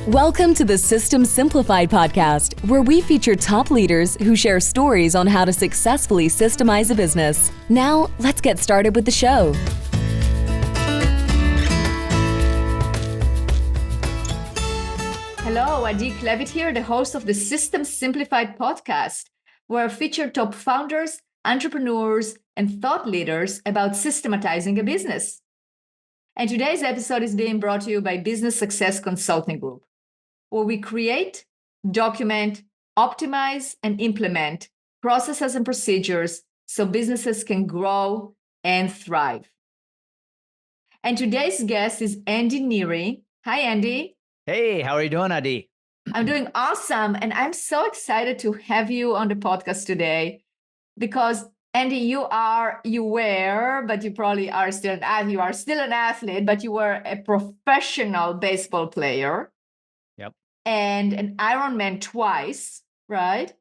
Welcome to the System Simplified podcast, where we feature top leaders who share stories on how to successfully systemize a business. Now, let's get started with the show. Hello, Adi Klevit here, the host of the System Simplified podcast, where I feature top founders, entrepreneurs, and thought leaders about systematizing a business. And today's episode is being brought to you by Business Success Consulting Group, where we create, document, optimize, and implement processes and procedures so businesses can grow and thrive. And today's guest is Andy Neary. Hi, Andy. Hey, how are you doing, Adi? I'm doing awesome. And I'm so excited to have you on the podcast today because, Andy, you were, but you probably are still you are still an athlete, but you were a professional baseball player. Yep. And an Ironman twice, right?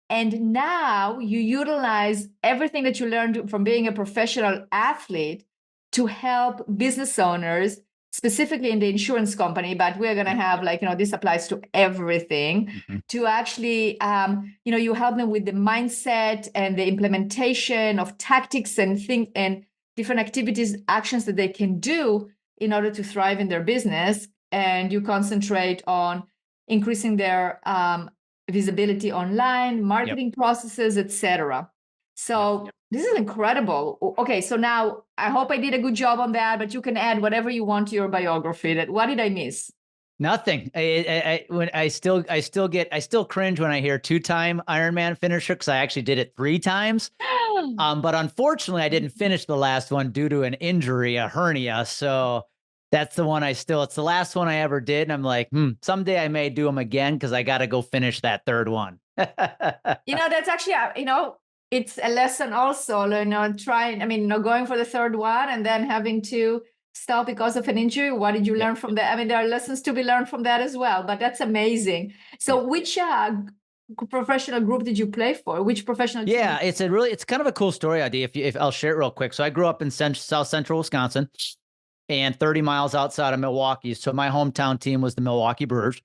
And now you utilize everything that you learned from being a professional athlete to help business owners, specifically in the insurance company, but we're going to have this applies to everything, to actually, you help them with the mindset and the implementation of tactics and different activities, actions that they can do in order to thrive in their business. And you concentrate on increasing their visibility online, marketing processes, etc. So this is incredible. Okay, so now I hope I did a good job on that, but you can add whatever you want to your biography. What did I miss? Nothing. I still cringe when I hear 2-time Ironman finisher, because I actually did it 3 times. But unfortunately, I didn't finish the last one due to an injury, a hernia. So that's the one it's the last one I ever did. And I'm like, someday I may do them again because I got to go finish that 3rd one. That's actually, it's a lesson also, going for the 3rd one and then having to stop because of an injury. What did you learn from that? There are lessons to be learned from that as well, but that's amazing. So which professional group did you play for? Which professional team? Yeah, it's kind of a cool story, Adi, if I'll share it real quick. So I grew up in South Central Wisconsin and 30 miles outside of Milwaukee. So my hometown team was the Milwaukee Brewers.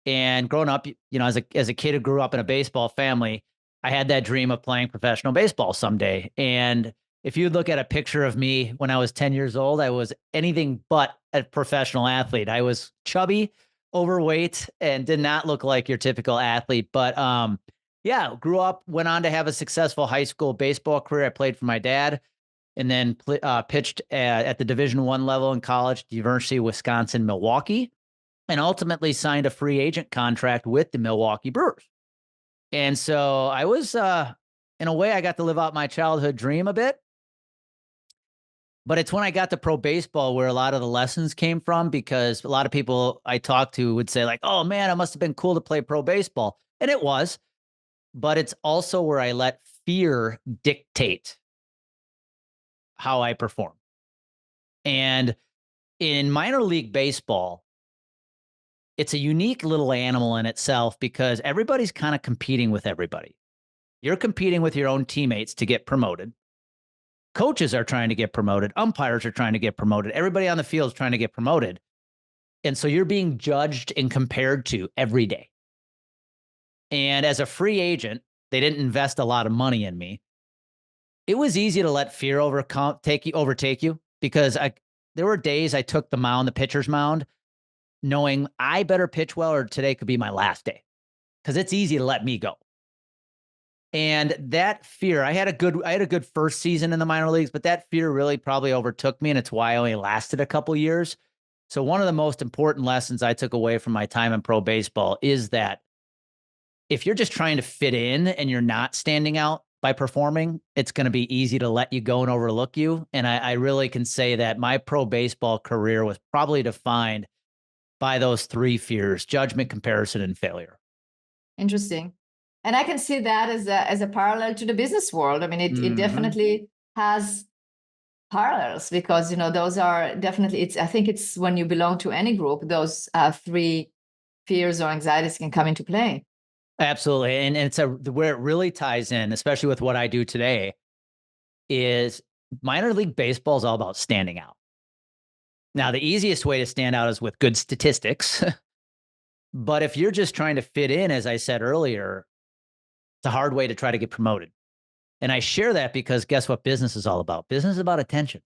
And growing up, as a kid who grew up in a baseball family, I had that dream of playing professional baseball someday. And if you look at a picture of me when I was 10 years old, I was anything but a professional athlete. I was chubby, overweight, and did not look like your typical athlete. But grew up, went on to have a successful high school baseball career. I played for my dad, and then pitched at the Division I level in college, University of Wisconsin, Milwaukee, and ultimately signed a free agent contract with the Milwaukee Brewers. And so I was, in a way, I got to live out my childhood dream a bit. But it's when I got to pro baseball where a lot of the lessons came from, because a lot of people I talked to would say oh man, it must have been cool to play pro baseball. And it was, but it's also where I let fear dictate how I perform. And in minor league baseball, it's a unique little animal in itself because everybody's kind of competing with everybody. You're competing with your own teammates to get promoted. Coaches are trying to get promoted. Umpires are trying to get promoted. Everybody on the field is trying to get promoted. And so you're being judged and compared to every day. And as a free agent, they didn't invest a lot of money in me. It was easy to let fear overtake you because there were days I took the mound, the pitcher's mound, knowing I better pitch well or today could be my last day, because it's easy to let me go. And that fear, I had a good first season in the minor leagues, but that fear really probably overtook me, and it's why I only lasted a couple years. So one of the most important lessons I took away from my time in pro baseball is that if you're just trying to fit in and you're not standing out by performing, it's going to be easy to let you go and overlook you. And I really can say that my pro baseball career was probably defined by those 3 fears: judgment, comparison, and failure. Interesting. And I can see that as a parallel to the business world. It definitely has parallels because, those are definitely, I think it's when you belong to any group, those 3 fears or anxieties can come into play. Absolutely. And it's where it really ties in, especially with what I do today, is minor league baseball is all about standing out. Now, the easiest way to stand out is with good statistics. But if you're just trying to fit in, as I said earlier, it's a hard way to try to get promoted. And I share that because guess what business is all about? Business is about attention.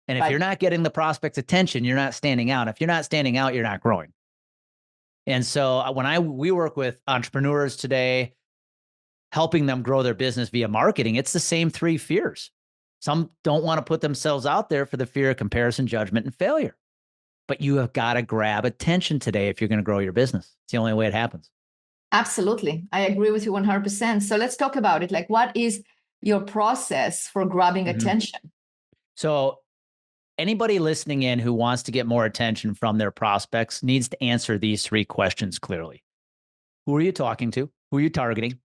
And if you're not getting the prospect's attention, you're not standing out. If you're not standing out, you're not growing. And so we work with entrepreneurs today, helping them grow their business via marketing, it's the same three fears. Some don't want to put themselves out there for the fear of comparison, judgment, and failure. But you have got to grab attention today if you're going to grow your business. It's the only way it happens. Absolutely. I agree with you 100%. So let's talk about it. Like, what is your process for grabbing attention? So anybody listening in who wants to get more attention from their prospects needs to answer these three questions clearly. Who are you talking to? Who are you targeting?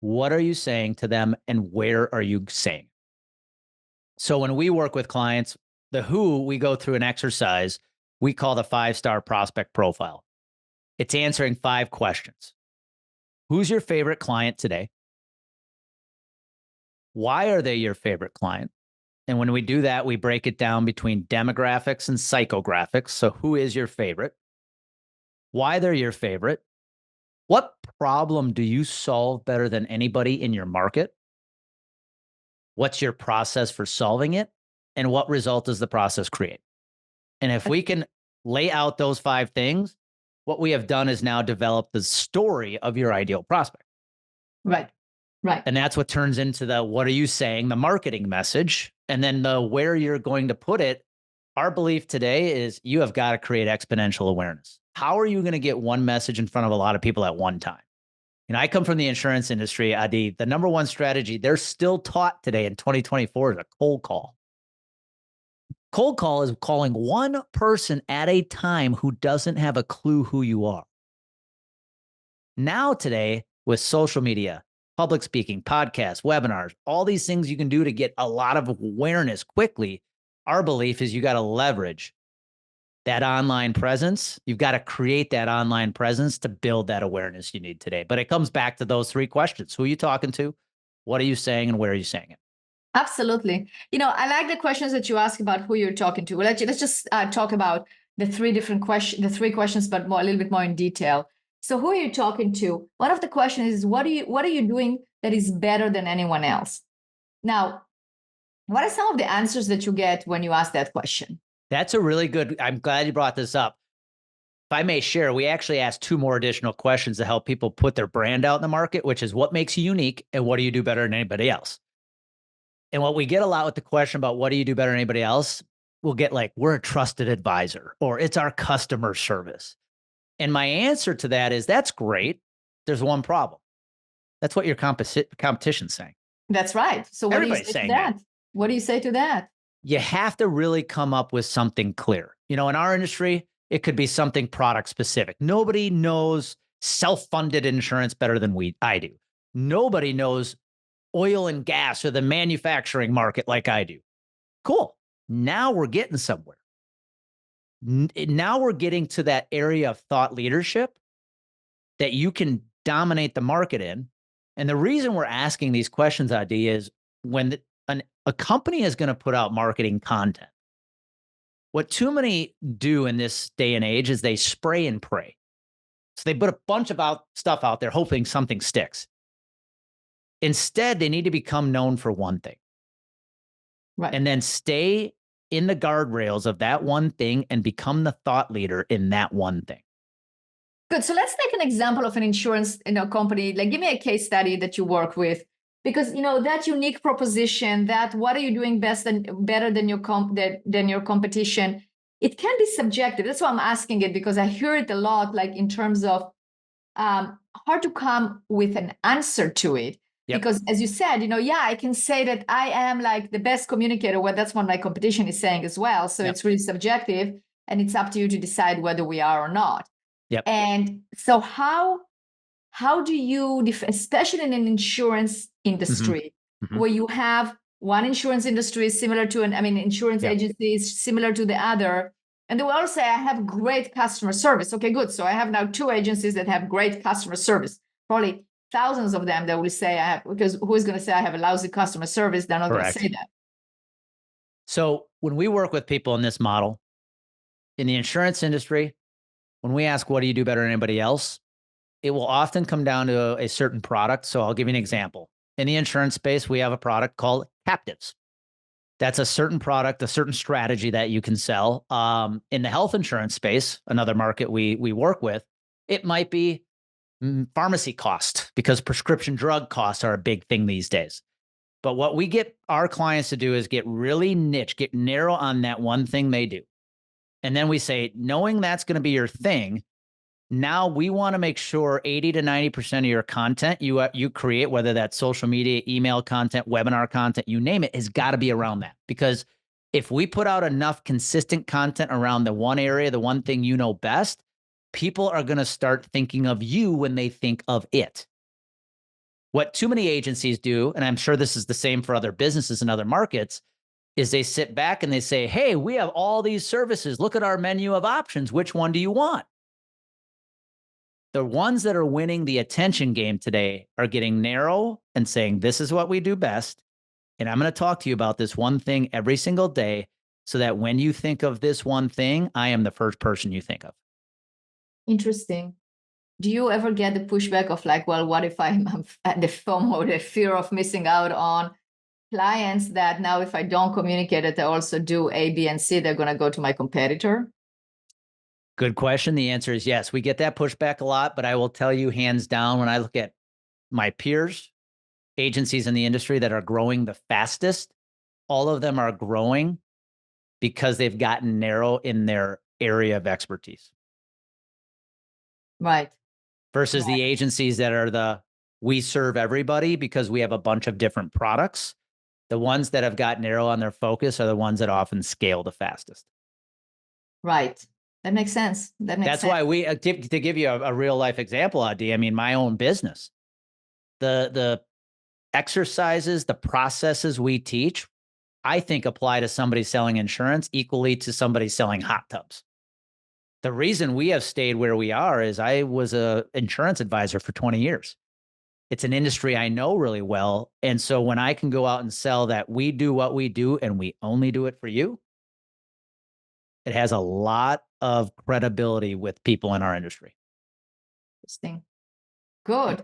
What are you saying to them? And where are you saying? So when we work with clients, the who, we go through an exercise we call the 5-star prospect profile. It's answering 5 questions. Who's your favorite client today? Why are they your favorite client? And when we do that, we break it down between demographics and psychographics. So who is your favorite? Why they're your favorite? What problem do you solve better than anybody in your market? What's your process for solving it? And what result does the process create? And if we can lay out those 5 things, what we have done is now develop the story of your ideal prospect. Right. Right. And that's what turns into the what are you saying, the marketing message, and then the where you're going to put it. Our belief today is you have got to create exponential awareness. How are you going to get one message in front of a lot of people at one time? And I come from the insurance industry, Adi. The number one strategy they're still taught today in 2024 is a cold call. Cold call is calling one person at a time who doesn't have a clue who you are. Now today, with social media, public speaking, podcasts, webinars, all these things you can do to get a lot of awareness quickly, our belief is you got to leverage that online presence. You've got to create that online presence to build that awareness you need today. But it comes back to those 3 questions. Who are you talking to? What are you saying? And where are you saying it? Absolutely. I like the questions that you ask about who you're talking to. Let's just talk about the 3 different questions, the 3 questions, but a little bit more in detail. So who are you talking to? One of the questions is, what are you doing that is better than anyone else? Now, what are some of the answers that you get when you ask that question? That's a really good, I'm glad you brought this up. If I may share, we actually asked 2 more additional questions to help people put their brand out in the market, which is what makes you unique and what do you do better than anybody else? And what we get a lot with the question about what do you do better than anybody else, we'll get like, we're a trusted advisor, or it's our customer service. And my answer to that is, that's great. There's one problem. That's what your competition's saying. That's right. So what do you say to that? What do you say to that? You have to really come up with something clear. In our industry, it could be something product specific. Nobody knows self-funded insurance better than I do. Nobody knows oil and gas or the manufacturing market like I do. Cool. Now we're getting somewhere. Now we're getting to that area of thought leadership that you can dominate the market in. And the reason we're asking these questions, Adi, is when a company is going to put out marketing content, what too many do in this day and age is they spray and pray. So they put a bunch of stuff out there hoping something sticks. Instead, they need to become known for one thing. Right. And then stay in the guardrails of that one thing and become the thought leader in that one thing. Good. So let's take an example of an insurance company. Like, give me a case study that you work with, because that unique proposition, that what are you doing better than your competition, it can be subjective. That's why I'm asking it, because I hear it a lot, like in terms of hard to come with an answer to it. Yep. Because as you said, I can say that I am like the best communicator. Well, that's what my competition is saying as well. So It's really subjective, and it's up to you to decide whether we are or not. Yep. And so how do you, especially in an insurance industry, where you have one insurance industry similar to insurance agency is similar to the other, and they will all say, I have great customer service. Okay, good. So I have now 2 agencies that have great customer service. Probably thousands of them that will say I have, because who is going to say I have a lousy customer service? They're not going to say that. So when we work with people in this model, in the insurance industry, when we ask, what do you do better than anybody else? It will often come down to a certain product. So I'll give you an example. In the insurance space, we have a product called captives. That's a certain product, a certain strategy that you can sell. In the health insurance space, another market we work with, it might be pharmacy cost, because prescription drug costs are a big thing these days. But what we get our clients to do is get really niche, get narrow on that one thing they do. And then we say, knowing that's going to be your thing, now we want to make sure 80 to 90% of your content you create, whether that's social media, email content, webinar content, you name it, has got to be around that. Because if we put out enough consistent content around the one area, the one thing you know best, people are going to start thinking of you when they think of it. What too many agencies do, and I'm sure this is the same for other businesses and other markets, is they sit back and they say, hey, we have all these services. Look at our menu of options. Which one do you want? The ones that are winning the attention game today are getting narrow and saying, this is what we do best. And I'm going to talk to you about this one thing every single day, so that when you think of this one thing, I am the first person you think of. Interesting. Do you ever get the pushback of like, well, what if I'm at the FOMO, the fear of missing out on clients, that now if I don't communicate it, I also do A, B, and C, they're going to go to my competitor? Good question. The answer is yes. We get that pushback a lot, but I will tell you hands down, when I look at my peers, agencies in the industry that are growing the fastest, all of them are growing because they've gotten narrow in their area of expertise. Right. Versus the agencies that are we serve everybody because we have a bunch of different products. The ones that have got narrow on their focus are the ones that often scale the fastest. Right. That makes sense. That's why we, to give you a real life example, Adi, I mean, my own business, the exercises, the processes we teach, I think apply to somebody selling insurance equally to somebody selling hot tubs. The reason we have stayed where we are is I was an insurance advisor for 20 years. It's an industry I know really well. And so when I can go out and sell that we do what we do and we only do it for you, it has a lot of credibility with people in our industry. Interesting. Good.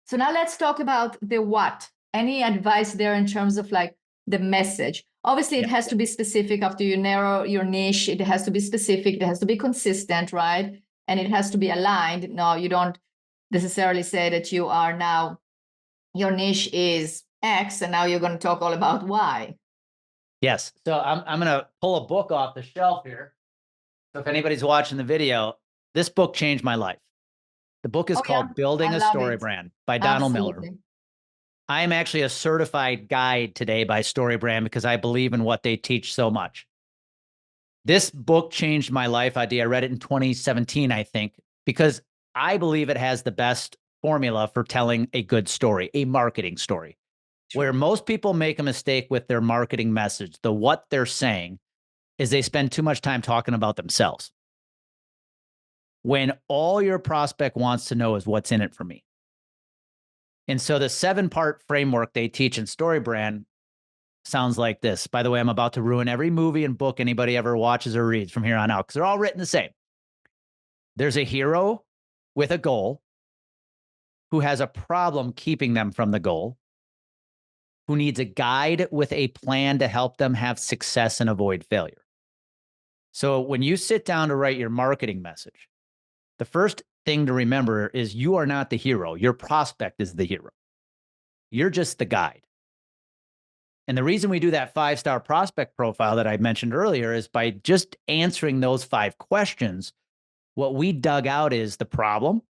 So now let's talk about the what. Any advice there in terms of like the message? Obviously, it has to be specific. After you narrow your niche, it has to be specific. It has to be consistent, right? And it has to be aligned. No, you don't necessarily say that you are now, your niche is X, and now you're going to talk all about Y. Yes. So I'm going to pull a book off the shelf here. So if anybody's watching the video, this book changed my life. The book is called Building a StoryBrand by Donald Miller. I am actually a certified guide today by StoryBrand because I believe in what they teach so much. This book changed my life. I read it in 2017, I think, because I believe it has the best formula for telling a good story, a marketing story. Where most people make a mistake with their marketing message, what they're saying, is they spend too much time talking about themselves. When all your prospect wants to know is what's in it for me. And so the 7-part framework they teach in StoryBrand sounds like this. By the way, I'm about to ruin every movie and book anybody ever watches or reads from here on out because they're all written the same. There's a hero with a goal who has a problem keeping them from the goal, who needs a guide with a plan to help them have success and avoid failure. So when you sit down to write your marketing message, the first thing to remember is you are not the hero. Your prospect is the hero. You're just the guide. And the reason we do that 5-star prospect profile that I mentioned earlier is by just answering those 5 questions, what we dug out is the problem,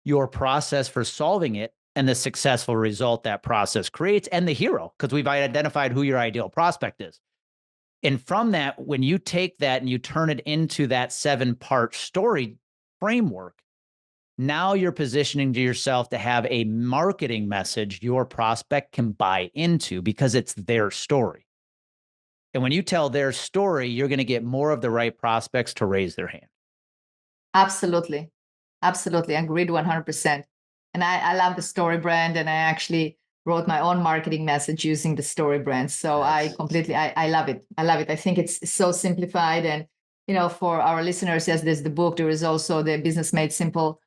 your process for solving it, and the successful result that process creates, and the hero, because we've identified who your ideal prospect is. And from that, when you take that and you turn it into that 7-part story framework, now you're positioning to yourself to have a marketing message your prospect can buy into because it's their story. And when you tell their story, you're going to get more of the right prospects to raise their hand. Absolutely. Absolutely. Agreed 100%. And I love the StoryBrand, and I actually wrote my own marketing message using the StoryBrand. So I completely, I love it. I love it. I think it's so simplified and for our listeners, yes, there's the book. There is also the Business Made Simple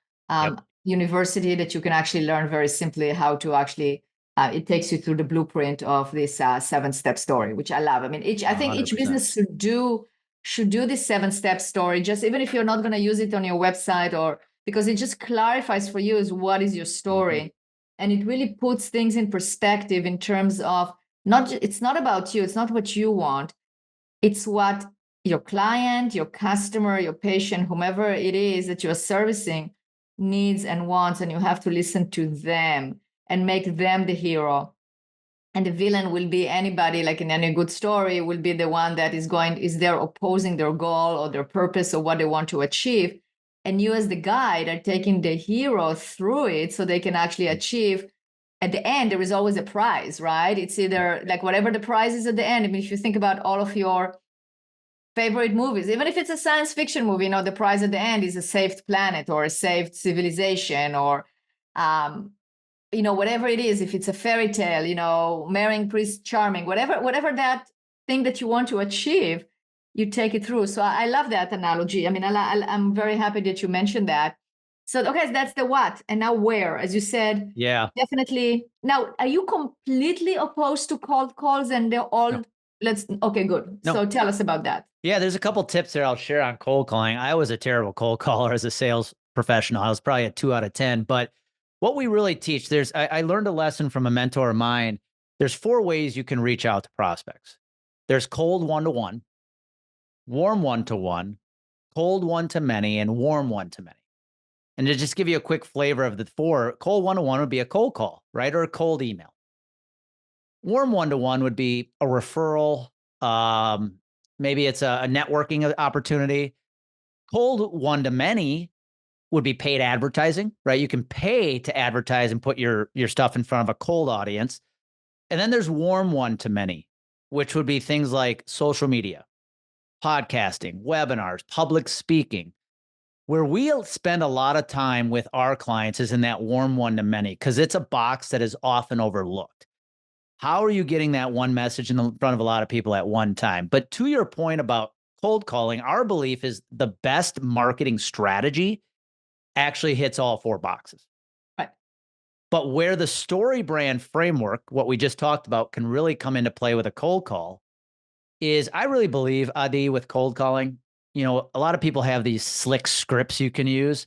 university that you can actually learn very simply how to actually, it takes you through the blueprint of this 7-step story, which I love. I mean, I think each 100%. business should do this 7-step story, just even if you're not going to use it on your website, or because it just clarifies for you is what is your story. And it really puts things in perspective in terms of it's not about you. It's not what you want. It's what your client, your customer, your patient, whomever it is that you're servicing needs and wants, and you have to listen to them and make them the hero. And the villain will be anybody, like in any good story, will be the one that is there opposing their goal or their purpose or what they want to achieve. And you as the guide are taking the hero through it so they can actually achieve. At the end, there is always a prize, right? It's either like whatever the prize is at the end. I mean, if you think about all of your favorite movies, even if it's a science fiction movie, the prize at the end is a saved planet or a saved civilization, or whatever it is. If it's a fairy tale, marrying Prince Charming, whatever that thing that you want to achieve, you take it through. So I love that analogy. I mean, I'm very happy that you mentioned that. So, okay, that's the what. And now where, as you said, definitely. Now, are you completely opposed to cold calls and they're all, okay, good. No. So tell us about that. Yeah, there's a couple tips there I'll share on cold calling. I was a terrible cold caller as a sales professional. I was probably a 2 out of 10, but what we really teach, I learned a lesson from a mentor of mine. There's 4 ways you can reach out to prospects. There's cold one-to-one, warm one-to-one, cold one-to-many, and warm one-to-many. And to just give you a quick flavor of the 4, cold one-to-one would be a cold call, right? Or a cold email. Warm one-to-one would be a referral. Maybe it's a networking opportunity. Cold one-to-many would be paid advertising, right? You can pay to advertise and put your stuff in front of a cold audience. And then there's warm one-to-many, which would be things like social media, podcasting, webinars, public speaking. Where we'll spend a lot of time with our clients is in that warm one-to-many, because it's a box that is often overlooked. How are you getting that one message in front of a lot of people at one time? But to your point about cold calling, our belief is the best marketing strategy actually hits all 4 boxes. Right. But where the StoryBrand framework, what we just talked about, can really come into play with a cold call is, I really believe, Adi, with cold calling, a lot of people have these slick scripts you can use.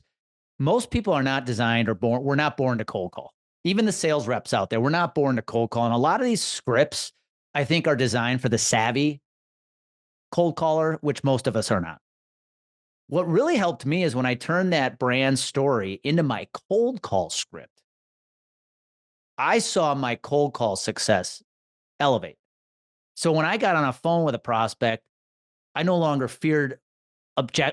Most people are not designed or born. We're not born to cold call. Even the sales reps out there, we're not born to cold call. And a lot of these scripts, I think, are designed for the savvy cold caller, which most of us are not. What really helped me is when I turned that brand story into my cold call script, I saw my cold call success elevate. So when I got on a phone with a prospect, I no longer feared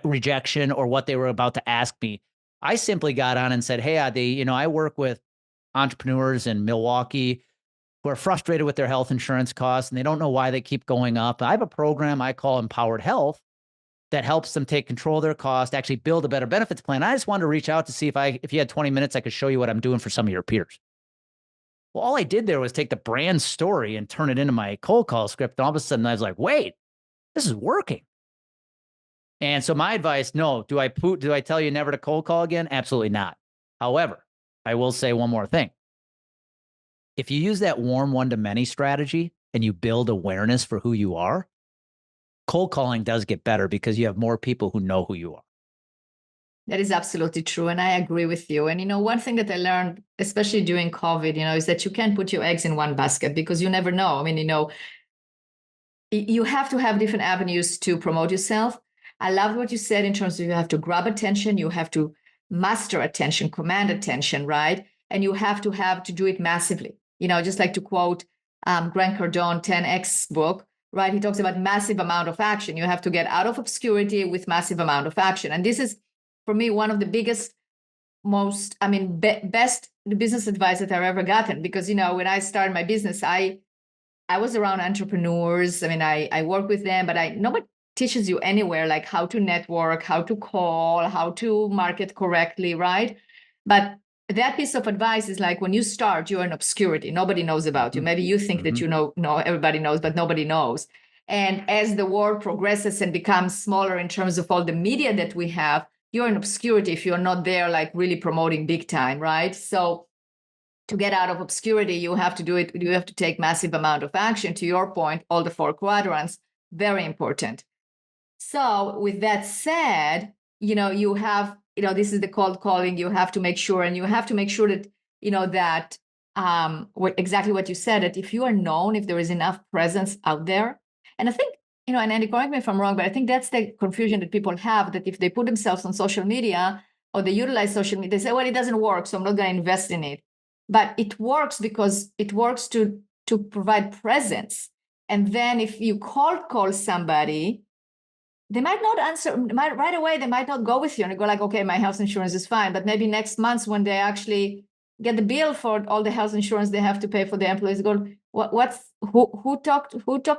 rejection or what they were about to ask me. I simply got on and said, hey, Adi, I work with entrepreneurs in Milwaukee who are frustrated with their health insurance costs and they don't know why they keep going up. I have a program I call Empowered Health that helps them take control of their cost, actually build a better benefits plan. I just wanted to reach out to see if you had 20 minutes, I could show you what I'm doing for some of your peers. Well, all I did there was take the brand story and turn it into my cold call script. And all of a sudden I was like, wait, this is working. And so my advice, no, do I tell you never to cold call again? Absolutely not. However, I will say one more thing. If you use that warm one-to-many strategy and you build awareness for who you are, cold calling does get better because you have more people who know who you are. That is absolutely true. And I agree with you. And, one thing that I learned, especially during COVID, is that you can't put your eggs in one basket because you never know. I mean, you have to have different avenues to promote yourself. I love what you said in terms of you have to grab attention, you have to master attention, command attention, right? And you have to do it massively. Just like to quote Grant Cardone, 10X book, right? He talks about massive amount of action. You have to get out of obscurity with massive amount of action. And this is, for me, one of the biggest, best business advice that I've ever gotten. Because, when I started my business, I was around entrepreneurs. I work with them, but nobody teaches you anywhere like how to network, how to call, how to market correctly, right? But that piece of advice is like when you start, you're in obscurity. Nobody knows about you. Maybe you think that everybody knows, but nobody knows. And as the world progresses and becomes smaller in terms of all the media that we have, you're in obscurity if you're not there, like really promoting big time, right? So to get out of obscurity, you have to do it. You have to take massive amount of action. To your point, all the 4 quadrants, very important. So with that said, you have, this is the cold calling. You have to make sure, and you have to make sure that, that exactly what you said, that if you are known, if there is enough presence out there. And I think, and Andy, correct me if I'm wrong, but I think that's the confusion that people have, that if they put themselves on social media or they utilize social media, they say, well, it doesn't work, so I'm not going to invest in it. But it works because it works to provide presence. And then if you cold call somebody, they might not answer right away. They might not go with you and go like, okay, my health insurance is fine. But maybe next month when they actually get the bill for all the health insurance they have to pay for the employees, go, who talked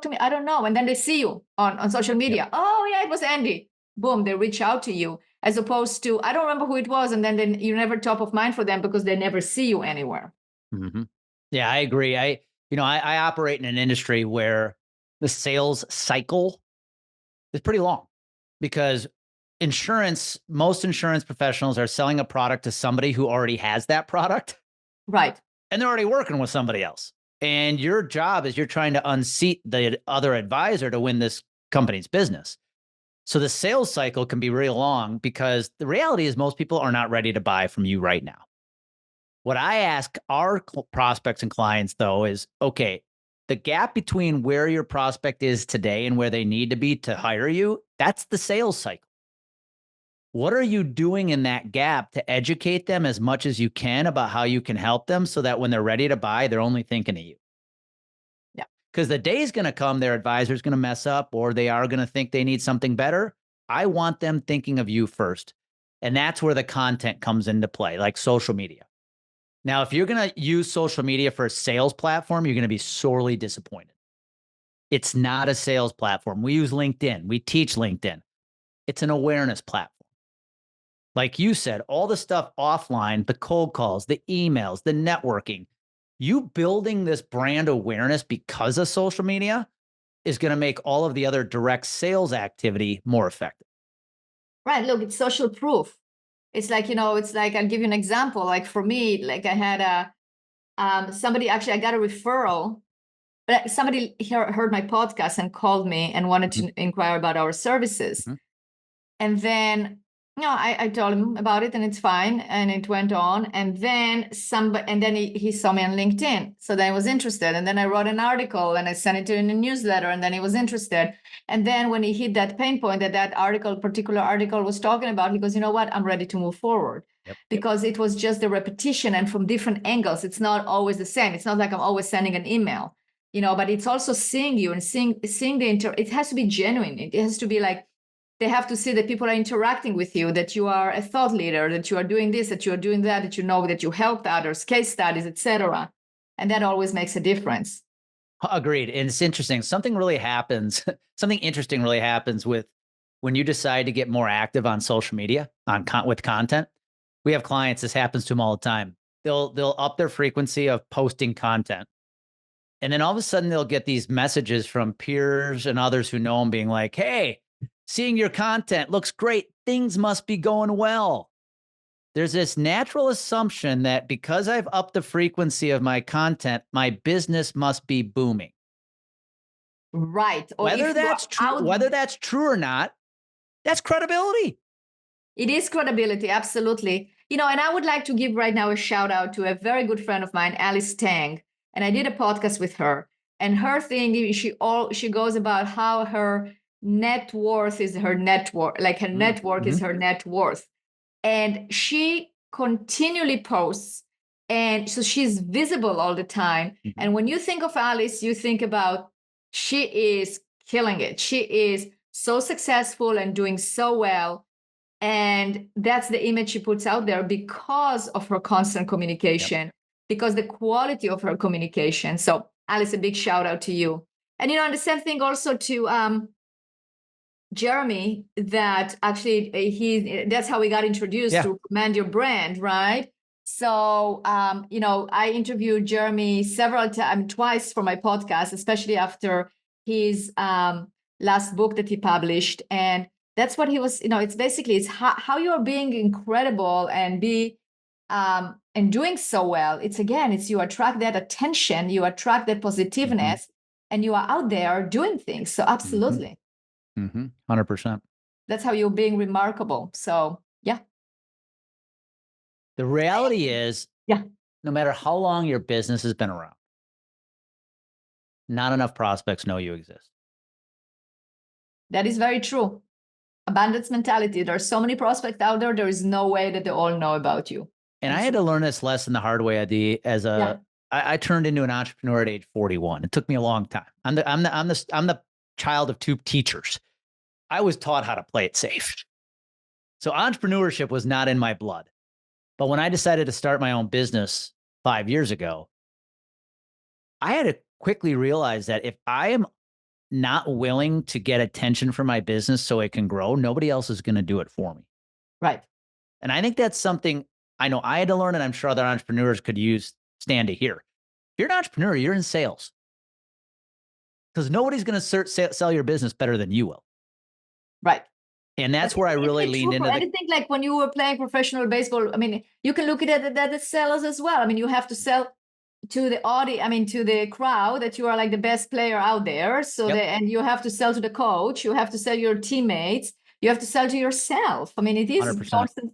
to me? I don't know. And then they see you on social media. Yep. Oh yeah, it was Andy. Boom, they reach out to you, as opposed to, I don't remember who it was. And then you're never top of mind for them because they never see you anywhere. Mm-hmm. Yeah, I agree. I operate in an industry where the sales cycle is pretty long, because most insurance professionals are selling a product to somebody who already has that product. Right. And they're already working with somebody else. And your job is you're trying to unseat the other advisor to win this company's business. So the sales cycle can be really long, because the reality is most people are not ready to buy from you right now. What I ask our prospects and clients, though, is, okay, the gap between where your prospect is today and where they need to be to hire you, that's the sales cycle. What are you doing in that gap to educate them as much as you can about how you can help them, so that when they're ready to buy, they're only thinking of you? Yeah. Because the day's going to come, their advisor's going to mess up, or they are going to think they need something better. I want them thinking of you first. And that's where the content comes into play, like social media. Now, if you're going to use social media for a sales platform, you're going to be sorely disappointed. It's not a sales platform. We use LinkedIn. We teach LinkedIn. It's an awareness platform. Like you said, all the stuff offline, the cold calls, the emails, the networking, you building this brand awareness because of social media is going to make all of the other direct sales activity more effective. Right. Look, it's social proof. It's like, it's like, I'll give you an example. Like for me, like I had somebody, actually, I got a referral, but somebody heard my podcast and called me and wanted to inquire about our services. Mm-hmm. And then, I told him about it, and it's fine. And it went on. And then he saw me on LinkedIn. So then I was interested. And then I wrote an article and I sent it to him in a newsletter, and then he was interested. And then when he hit that pain point that particular article was talking about, he goes, you know what, I'm ready to move forward. Yep. Because it was just the repetition, and from different angles. It's not always the same. It's not like I'm always sending an email, but it's also seeing you and seeing it has to be genuine. It has to be like, they have to see that people are interacting with you, that you are a thought leader, that you are doing this, that you are doing that, that that you helped others, case studies, etc. And that always makes a difference. Agreed. And it's interesting. Something interesting really happens with when you decide to get more active on social media with content. We have clients, this happens to them all the time. They'll up their frequency of posting content. And then all of a sudden they'll get these messages from peers and others who know them being like, hey, seeing your content looks great. Things must be going well. There's this natural assumption that because I've upped the frequency of my content, my business must be booming. Right. Or whether that's true or not, that's credibility. It is credibility. Absolutely. And I would like to give right now a shout out to a very good friend of mine, Alice Tang. And I did a podcast with her, and her thing, she goes about how her net worth is her network, like her network is her net worth. And she continually posts, and so she's visible all the time. Mm-hmm. And when you think of Alice, you think about, she is killing it. She is so successful and doing so well. And that's the image she puts out there because of her constant communication, because the quality of her communication. So Alice, a big shout out to you. And, the same thing also to Jeremy, that actually that's how we got introduced to Command Your Brand, right? So, I interviewed Jeremy twice for my podcast, especially after his last book that he published. And that's what he was, it's basically, it's how you're being incredible and and doing so well. It's you attract that attention, you attract that positiveness, and you are out there doing things. So absolutely. 100%. That's how you're being remarkable. So yeah. The reality is, no matter how long your business has been around, not enough prospects know you exist. That is very true. Abundance mentality. There are so many prospects out there. There is no way that they all know about you. And I had to learn this lesson the hard way, Adi. I turned into an entrepreneur at age 41. It took me a long time. I'm the child of two teachers. I was taught how to play it safe. So entrepreneurship was not in my blood. But when I decided to start my own business 5 years ago, I had to quickly realize that if I am not willing to get attention for my business so it can grow, nobody else is going to do it for me. Right. And I think that's something I know I had to learn, and I'm sure other entrepreneurs could stand to hear. If you're an entrepreneur, you're in sales. Because nobody's going to sell your business better than you will. Right. And that's where I really leaned into anything like when you were playing professional baseball. I mean, you can look at it as sellers as well. I mean, you have to sell to the audience, to the crowd that you are like the best player out there. So and you have to sell to the coach, you have to sell your teammates, you have to sell to yourself. I mean, it is 100%. constant.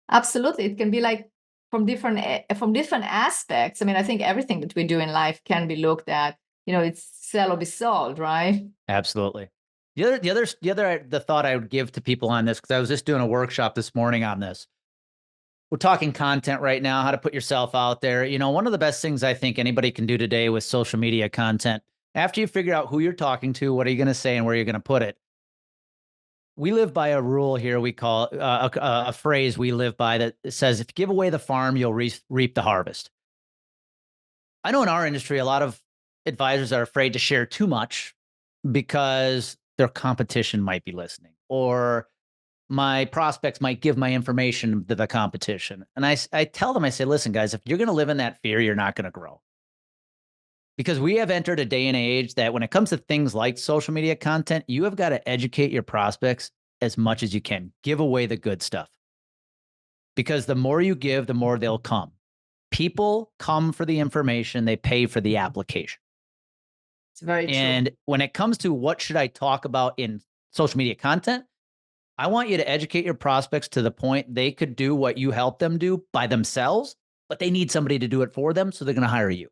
Absolutely. It can be like from different aspects. I mean, I think everything that we do in life can be looked at, it's sell or be sold, right? Absolutely. The thought I would give to people on this, because I was just doing a workshop this morning on this. We're talking content right now, how to put yourself out there. One of the best things I think anybody can do today with social media content, after you figure out who you're talking to, what are you going to say and where you're going to put it. We live by a rule here. We call a phrase we live by that says, if you give away the farm, you'll reap the harvest. I know in our industry, a lot of advisors are afraid to share too much because their competition might be listening, or my prospects might give my information to the competition. And I tell them, I say, listen, guys, if you're going to live in that fear, you're not going to grow. Because we have entered a day and age that when it comes to things like social media content, you have got to educate your prospects as much as you can. Give away the good stuff. Because the more you give, the more they'll come. People come for the information, they pay for the application. It's very true. And when it comes to what should I talk about in social media content, I want you to educate your prospects to the point they could do what you help them do by themselves, but they need somebody to do it for them, so they're going to hire you.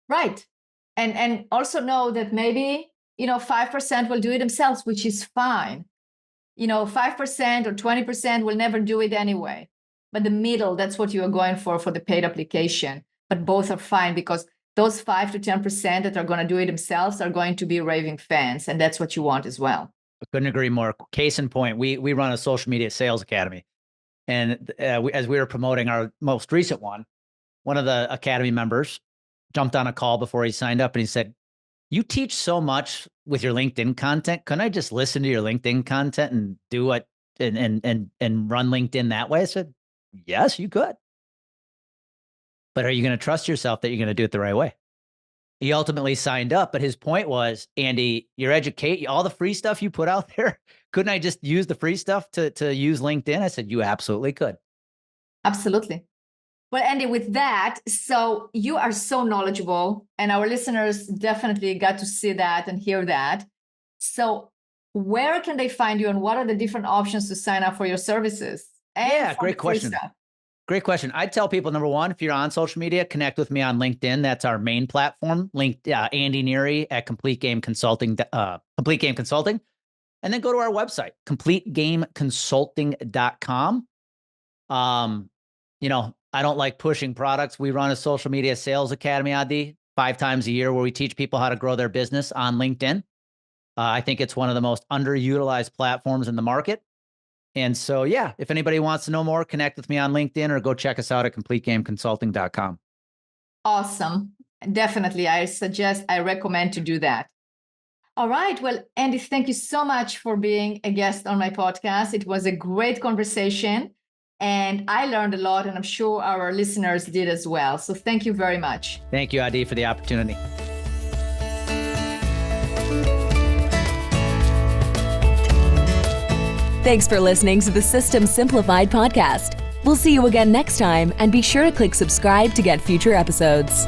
Right. And also know that maybe, 5% will do it themselves, which is fine. 5% or 20% will never do it anyway. But the middle, that's what you are going for the paid application. But both are fine, because those 5 to 10% that are going to do it themselves are going to be raving fans. And that's what you want as well. I couldn't agree more. Case in point, we run a social media sales academy. And as we were promoting our most recent one of the academy members jumped on a call before he signed up, and he said, you teach so much with your LinkedIn content. Couldn't I just listen to your LinkedIn content and do what and run LinkedIn that way? I said, yes, you could. But are you going to trust yourself that you're going to do it the right way? He ultimately signed up, but his point was, Andy, all the free stuff you put out there, couldn't I just use the free stuff to use LinkedIn? I said, you absolutely could. Absolutely. Well, Andy, with that, so you are so knowledgeable, and our listeners definitely got to see that and hear that. So where can they find you, and what are the different options to sign up for your services? Great question. Great question. I'd tell people, number one, if you're on social media, connect with me on LinkedIn. That's our main platform. Andy Neary at Complete Game Consulting. And then go to our website, CompleteGameConsulting.com. I don't like pushing products. We run a social media sales academy, Adi, 5 times a year, where we teach people how to grow their business on LinkedIn. I think it's one of the most underutilized platforms in the market. And so, if anybody wants to know more, connect with me on LinkedIn or go check us out at CompleteGameConsulting.com. Awesome. Definitely. I recommend to do that. All right. Well, Andy, thank you so much for being a guest on my podcast. It was a great conversation, and I learned a lot, and I'm sure our listeners did as well. So thank you very much. Thank you, Adi, for the opportunity. Thanks for listening to the System Simplified podcast. We'll see you again next time, and be sure to click subscribe to get future episodes.